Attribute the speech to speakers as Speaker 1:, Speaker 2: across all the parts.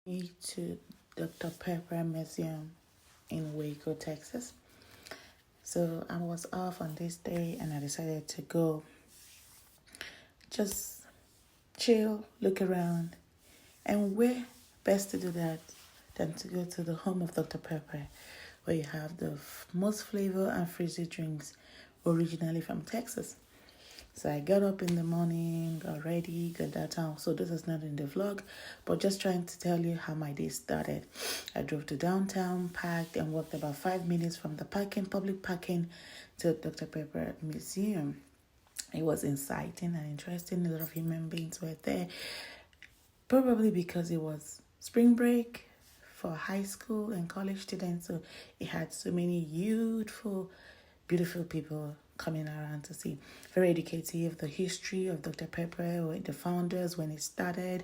Speaker 1: Me to Dr. Pepper Museum in Waco, Texas. So I was off on this day and I decided to go just chill, look around, and where best to do that than to go to the home of Dr. Pepper, where you have the most flavor and frizzy drinks originally from Texas. So I got up in the morning, got ready, got downtown. So this is not in the vlog, but just trying to tell you how my day started. I drove to downtown, parked, and walked about 5 minutes from the public parking, to Dr. Pepper Museum. It was exciting and interesting. A lot of human beings were there, probably because it was spring break for high school and college students. So it had so many youthful, beautiful people coming around to see. Very educative, the history of Dr. Pepper, the founders, when it started,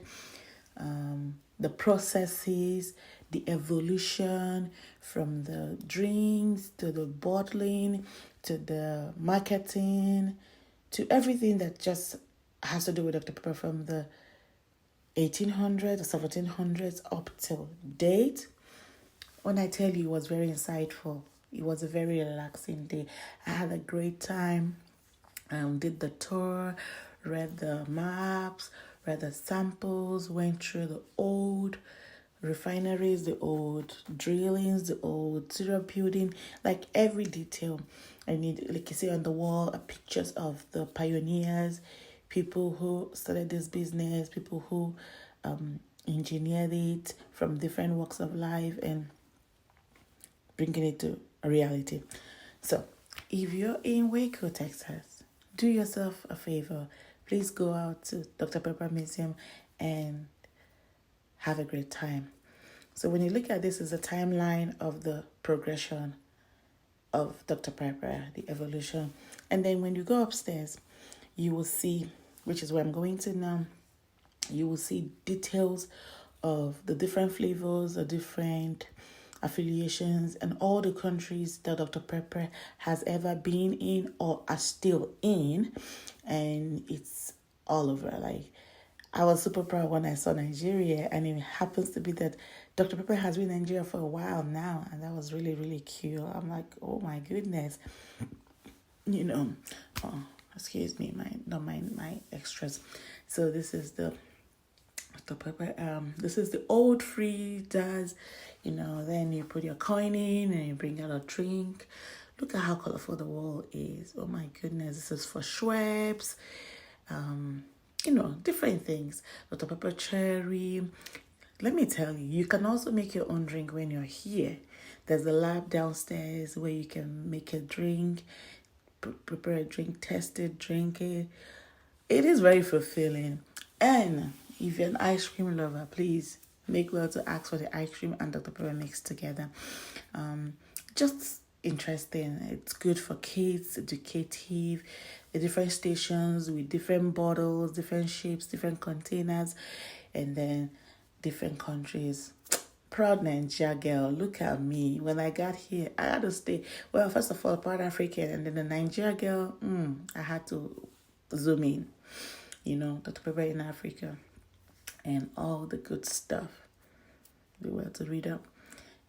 Speaker 1: the processes, the evolution from the drinks to the bottling to the marketing to everything that just has to do with Dr. Pepper from the 1800s, 1700s up till date. When I tell you, it was very insightful. It was a very relaxing day. I had a great time. Did the tour, read the maps, read the samples, went through the old refineries, the old drillings, the old syrup building, like every detail. I need, like you see on the wall, pictures of the pioneers, people who started this business, people who engineered it from different walks of life and bringing it to a reality. So, if you're in Waco, Texas, do yourself a favor. Please go out to Dr. Pepper Museum and have a great time. So when you look at this as a timeline of the progression of Dr. Pepper, the evolution. And then when you go upstairs, you will see, which is where I'm going to now, you will see details of the different flavors, the different affiliations, and all the countries that Dr. Pepper has ever been in or are still in. And it's all over. Like, I was super proud when I saw Nigeria, and it happens to be that Dr. Pepper has been in Nigeria for a while now, and that was really, really cute. I'm like, oh my goodness. Excuse me, my extras. So this is the Pepper. This is the old free does, then you put your coin in and you bring out a drink. Look at how colorful the wall is. Oh my goodness, this is for Schweppes. Different things. Dr. Pepper cherry. Let me tell you, you can also make your own drink when you're here. There's a lab downstairs where you can make a drink, prepare a drink, test it, drink it. It is very fulfilling. And if you're an ice cream lover, please make well to ask for the ice cream and Dr. Pepper mixed together. Just interesting. It's good for kids, educative. The different stations with different bottles, different shapes, different containers, and then different countries. Proud Nigeria girl, look at me. When I got here, I had to stay. Well, first of all, proud African, and then the Nigeria girl, I had to zoom in. Dr. Pepper in Africa and all the good stuff we were to read up.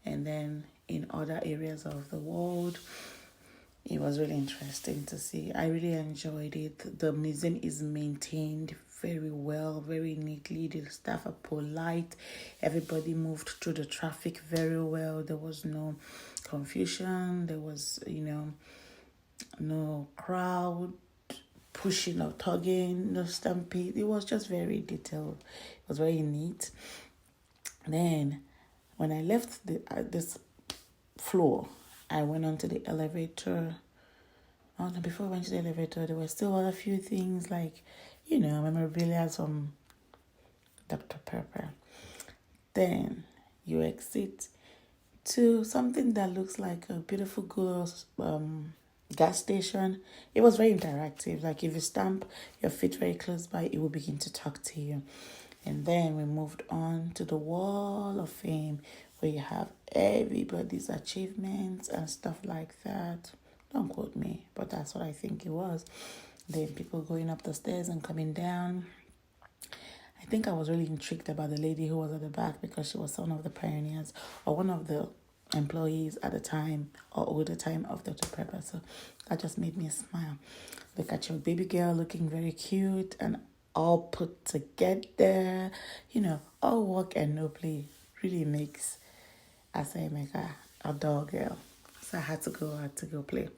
Speaker 1: And then in other areas of the world, it was really interesting to see. I really enjoyed it. The museum is maintained very well, very neatly. The staff are polite. Everybody moved through the traffic very well. There was no confusion. There was, no crowd pushing or tugging, no stampede. It was just very detailed. It was very neat. Then, when I left this floor, I went onto the elevator. Oh no, before I went to the elevator, there were still other few things like, memorabilia from Dr. Pepper. Then you exit to something that looks like a beautiful girl gas station. It was very interactive. Like if you stamp your feet very close by, it will begin to talk to you. And then we moved on to the Wall of Fame, where you have everybody's achievements and stuff like that. Don't quote me, but that's what I think it was. Then people going up the stairs and coming down. I think I was really intrigued about the lady who was at the back because she was one of the pioneers or one of the employees at the time or older time of Dr. Pepper. So that just made me smile. Look at your baby girl looking very cute and all put together. All work and no play really makes AsaEmeka a dog girl. So I had to go play.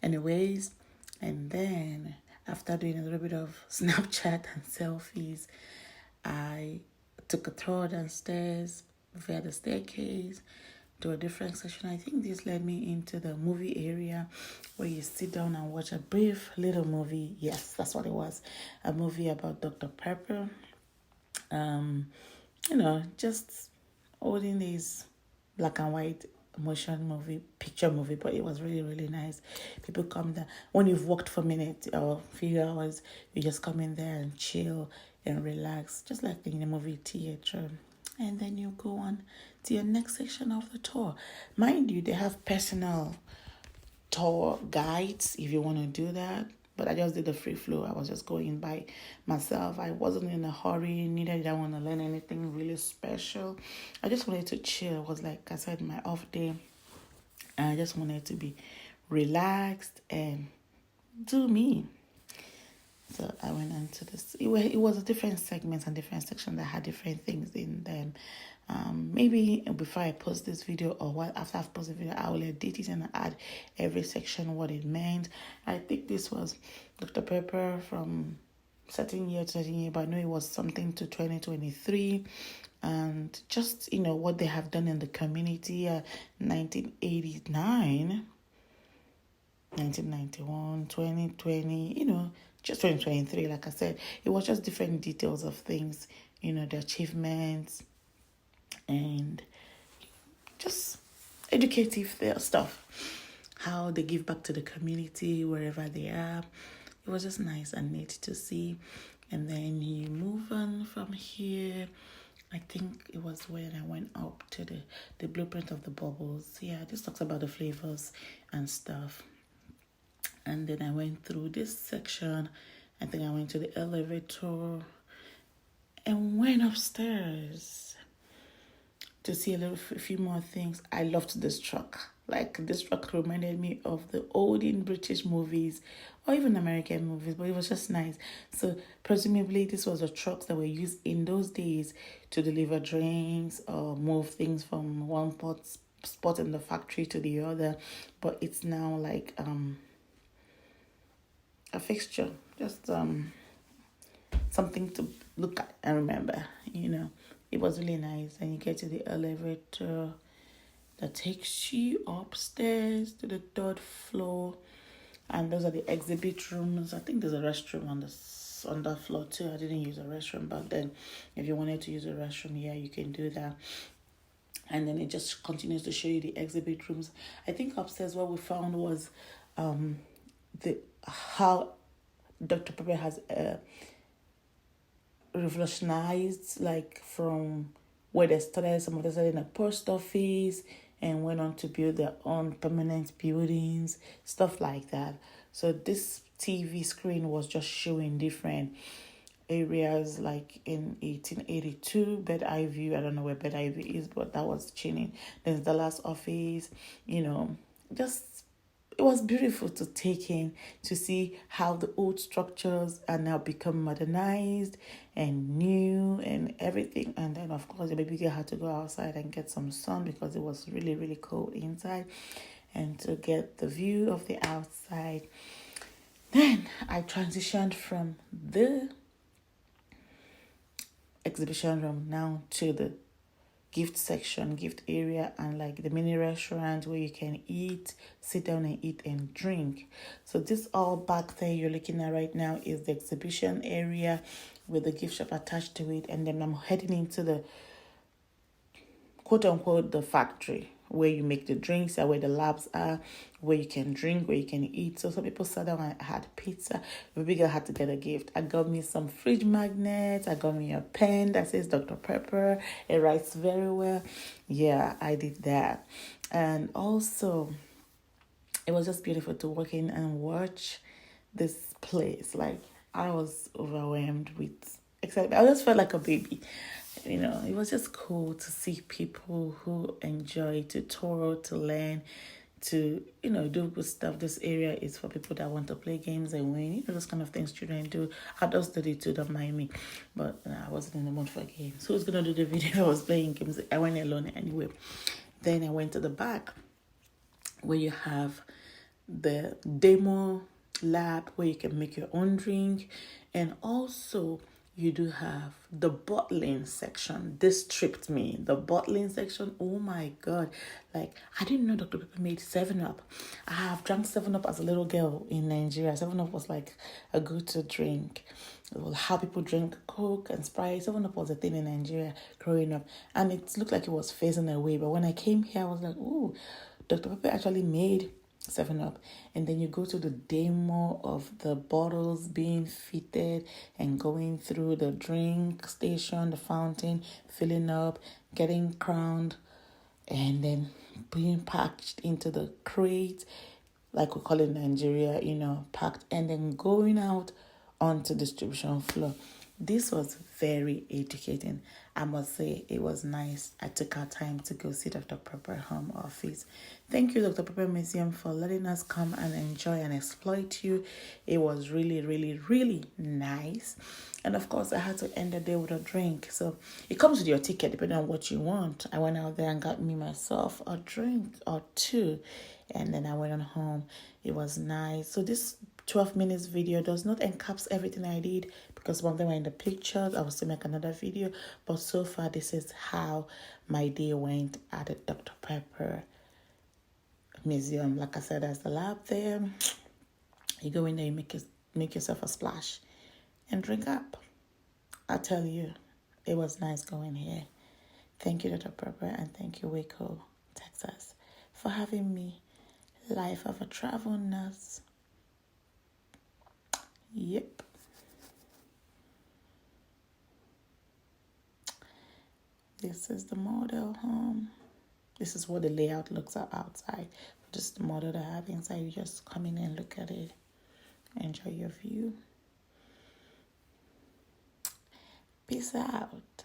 Speaker 1: Anyways, and then after doing a little bit of Snapchat and selfies, I took a tour downstairs via the staircase to a different section. I think this led me into the movie area where you sit down and watch a brief little movie. Yes, that's what it was. A movie about Dr. Pepper. Just holding these black and white picture movie, but it was really, really nice. People come there. When you've walked for a minute or a few hours, you just come in there and chill and relax, just like in a movie theater. And then you go on to your next section of the tour. Mind you, they have personal tour guides if you want to do that. But I just did the free flow. I was just going by myself. I wasn't in a hurry. Neither did I want to learn anything really special. I just wanted to chill. It was like I said, my off day. And I just wanted to be relaxed and do me. So I went into this. It was a different segments and different sections that had different things in them. Maybe before I post this video or after I've posted the video, I will edit it and add every section what it meant. I think this was Dr. Pepper from certain year to certain year, but I know it was something to 2023. And just, what they have done in the community, 1989, 1991, 2020, just 2023, like I said. It was just different details of things, the achievements, and just educative stuff, how they give back to the community wherever they are. It was just nice and neat to see. And then you move on from here. I think it was when I went up to the blueprint of the bubbles. Yeah, this talks about the flavors and stuff. And then I went through this section. I think I went to the elevator and went upstairs to see a few more things. I loved this truck. Like, this truck reminded me of the olden British movies or even American movies, but it was just nice. So presumably this was the trucks that were used in those days to deliver drinks or move things from one spot in the factory to the other. But it's now like a fixture, just something to look at and remember. It was really nice. And you get to the elevator that takes you upstairs to the third floor, and those are the exhibit rooms. I think there's a restroom on that floor too. I didn't use a restroom back then. If you wanted to use a restroom, yeah, you can do that. And then it just continues to show you the exhibit rooms. I think upstairs what we found was how Dr. Pepper has revolutionized, like, from where they started. Some of them started in a post office and went on to build their own permanent buildings, stuff like that. So this TV screen was just showing different areas, like in 1882, Bed Eye View. I don't know where Bed Eye View is, but that was chilling. There's the last office, just it was beautiful to take in, to see how the old structures are now become modernized and new and everything. And then, of course, the baby girl had to go outside and get some sun because it was really, really cold inside, and to get the view of the outside. Then I transitioned from the exhibition room now to the gift section, gift area, and like the mini restaurant where you can sit down and eat and drink. So this all back there you're looking at right now is the exhibition area with the gift shop attached to it. And then I'm heading into the quote unquote the factory where you make the drinks, where the labs are, where you can drink, where you can eat. So some people sat down and had pizza. Baby girl had to get a gift. I got me some fridge magnets. I got me a pen that says Dr. Pepper. It writes very well. Yeah, I did that. And also, it was just beautiful to walk in and watch this place. Like, I was overwhelmed with excited. I just felt like a baby. You know, it was just cool to see people who enjoy to tour, to learn, to, you know, do good stuff. This area is for people that want to play games and win, you know, those kind of things children do. Adults did it too, don't mind me. But I wasn't in the mood for games. Who's going to do the video if I was playing games? I went alone anyway. Then I went to the back where you have the demo lab where you can make your own drink, and also you do have the bottling section. This tripped me. The bottling section, oh my god, like I didn't know Dr. Pepper made 7-Up. I have drank 7-Up as a little girl in Nigeria. 7-Up was like a go-to drink. How people drink Coke and Sprite. 7-Up was a thing in Nigeria growing up, and it looked like it was phasing away. But when I came here, I was like, ooh, Dr. Pepper actually made 7-Up. And then you go to the demo of the bottles being fitted and going through the drink station, the fountain, filling up, getting crowned, and then being packed into the crate, like we call it in Nigeria, you know, packed, and then going out onto distribution floor. This was very educating. I must say it was nice. I took our time to go see Dr. Pepper home office. Thank you, Dr. Pepper Museum, for letting us come and enjoy and exploit you. It was really, really, really nice. And of course, I had to end the day with a drink. So it comes with your ticket depending on what you want. I went out there and got me myself a drink or two. And then I went on home. It was nice. So this 12 minutes video does not encapsulate everything I did because some of them were in the pictures. I will still make another video. But so far, this is how my day went at the Dr. Pepper Museum. Like I said, there's the lab there. You go in there, you make yourself a splash and drink up. I tell you, it was nice going here. Thank you, Dr. Pepper, and thank you, Waco, Texas, for having me. Life of a travel nurse. Yep. This is the model home. This is what the layout looks like outside. This is the model that I have inside. You just come in and look at it. Enjoy your view. Peace out.